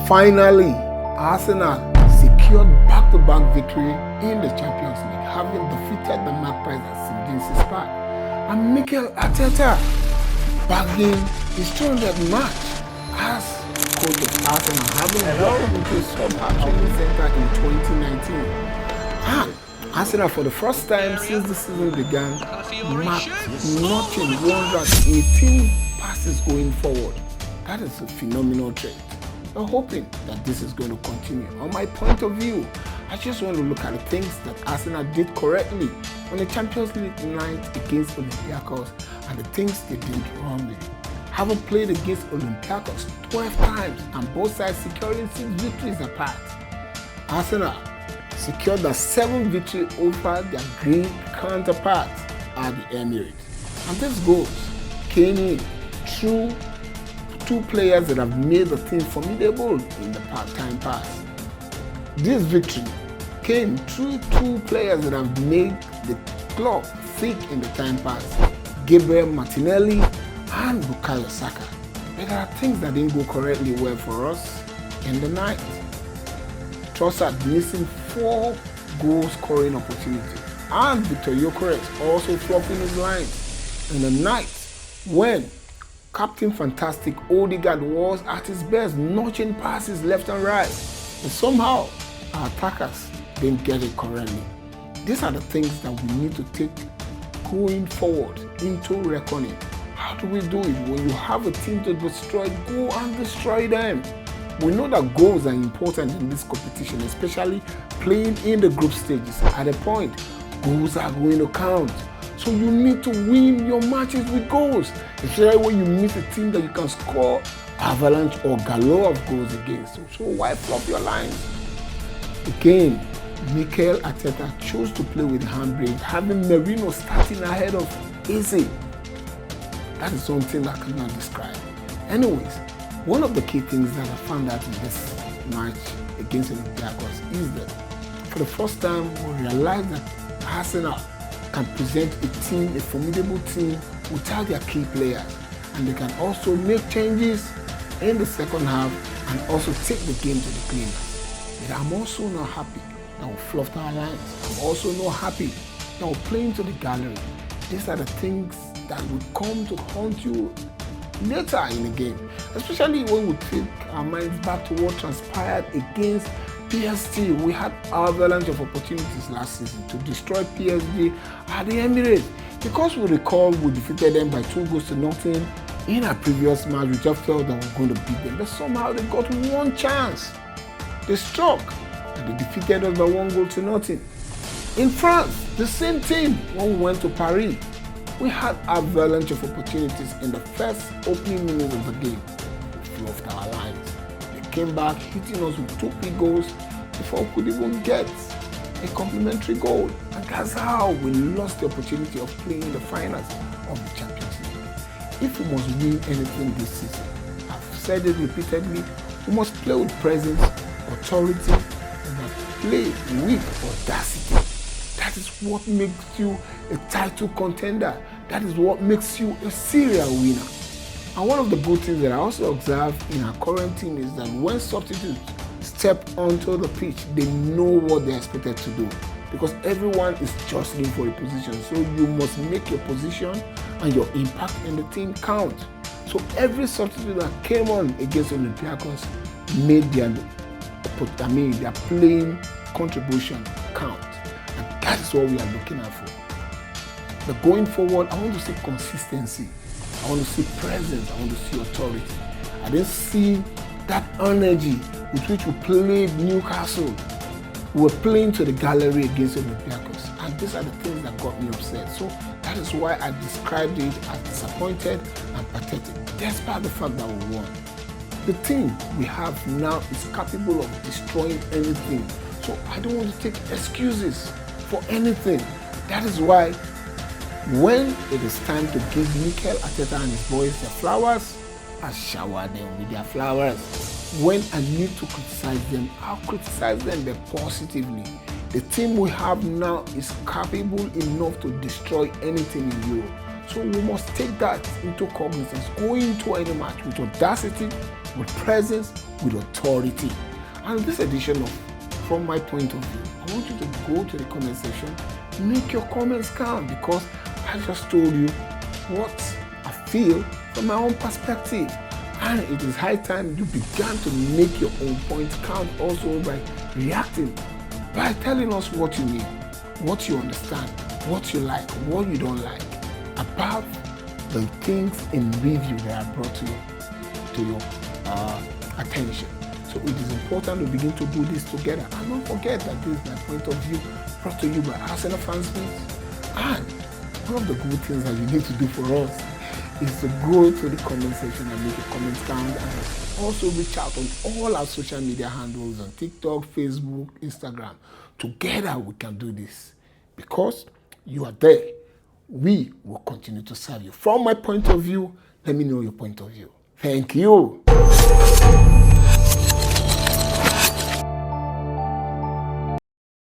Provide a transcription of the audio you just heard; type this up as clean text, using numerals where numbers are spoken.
Finally, Arsenal secured back-to-back victory in the Champions League, having defeated the Magpies at St. James's Park. And Mikel Arteta bagging his 200th match as coach of Arsenal, having brought into a sub training center in 2019. And Arsenal, for the first time since the season began, marked notching 118 passes going forward. That is a phenomenal trend. We're hoping that this is going to continue. On my point of view, I just want to look at the things that Arsenal did correctly on the Champions League night against Olympiacos and the things they did wrongly. Having played against Olympiacos 12 times and both sides securing 6 victories apart, Arsenal secured a 7th victory over their Greek counterparts at the Emirates. And these goals came in through 2 players that have made the team formidable in the time past. This victory came through 2 players that have made the club thick in the time past, Gabriel Martinelli and Bukayo Saka. But there are things that didn't go correctly well for us in the night. Trossard missing 4 goal scoring opportunities, and Victor Gyökeres also flopping his lines in the night when Captain Fantastic Odegaard was at his best, notching passes left and right. And somehow, our attackers didn't get it correctly. These are the things that we need to take going forward into reckoning. How do we do it? When you have a team to destroy, go and destroy them. We know that goals are important in this competition, especially playing in the group stages. At a point, goals are going to count. So you need to win your matches with goals, especially when you meet a team that you can score avalanche or galore of goals against. So why flop your lines? Again, Mikel Arteta chose to play with handbrake, having Merino starting ahead of AC. That is something I cannot describe. Anyways, one of the key things that I found out in this match against Olympiacos is that for the first time we realized that Arsenal can present a team, a formidable team, without their key players. And they can also make changes in the second half and also take the game to the cleaners. But I'm also not happy that we fluffed our lines. I'm also not happy that we're playing to the gallery. These are the things that will come to haunt you later in the game, especially when we take our minds back to what transpired against PSG. We had our avalanche of opportunities last season to destroy PSG at the Emirates. Because we recall we defeated them by 2-0 in our previous match, we just felt that we were going to beat them. But somehow they got one chance. They struck and they defeated us by 1-0. In France, the same team when we went to Paris. We had an avalanche of opportunities in the first opening minutes of the game. We fluffed our lines. They came back hitting us with 2 big goals before we could even get a complimentary goal. And that's how we lost the opportunity of playing the finals of the Champions League. If we must win anything this season, I've said it repeatedly, we must play with presence, authority, and must play with audacity. That is what makes you a title contender. That is what makes you a serial winner. And one of the good things that I also observe in our current team is that when substitutes step onto the pitch, they know what they're expected to do. Because everyone is jostling for a position. So you must make your position and your impact in the team count. So every substitute that came on against Olympiacos made their playing contribution count. And that is what we are looking out for. But going forward, I want to see consistency. I want to see presence. I want to see authority. I didn't see that energy with which we played Newcastle. We were playing to the gallery against Olympiacos. And these are the things that got me upset. So that is why I described it as disappointed and pathetic, despite the fact that we won. The team we have now is capable of destroying anything. So I don't want to take excuses for anything. That is why when it is time to give Mikel Arteta and his boys their flowers, I shower them with their flowers. When I need to criticize them, I'll criticize them positively. The team we have now is capable enough to destroy anything in Europe. So we must take that into cognizance, go into any match with audacity, with presence, with authority. And this edition of From My Point of View, I want you to go to the comment section, make your comments count, because I just told you what I feel from my own perspective. And it is high time you began to make your own point count also by reacting, by telling us what you need, what you understand, what you like, what you don't like, about the things in review that I brought to your attention. So it is important to begin to do this together. And don't forget that this is my point of view brought to you by Arsenal fans. And one of the good things that you need to do for us is to go to the comment section and make a comment count, and also reach out on all our social media handles on TikTok, Facebook, Instagram. Together we can do this because you are there. We will continue to serve you. From my point of view, let me know your point of view. Thank you.